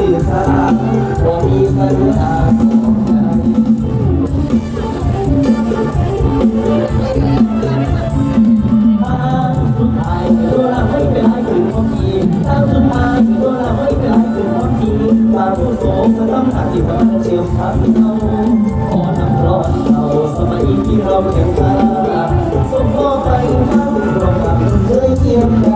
สื่อสารบ่มีปัญหาของใจสุดท้ายตัวเราไม่เป็นไรคือคนดีทางสุดท้ายตัวเราไม่เป็นไรคือคนดีบางผู้โสมจะต้องหักที่มันเชี่ยวชาญเขาขอนำร้อนเราสมัยที่เราแข่งขันส่งพ่อไปข้างเราทำเคยเทียมกัน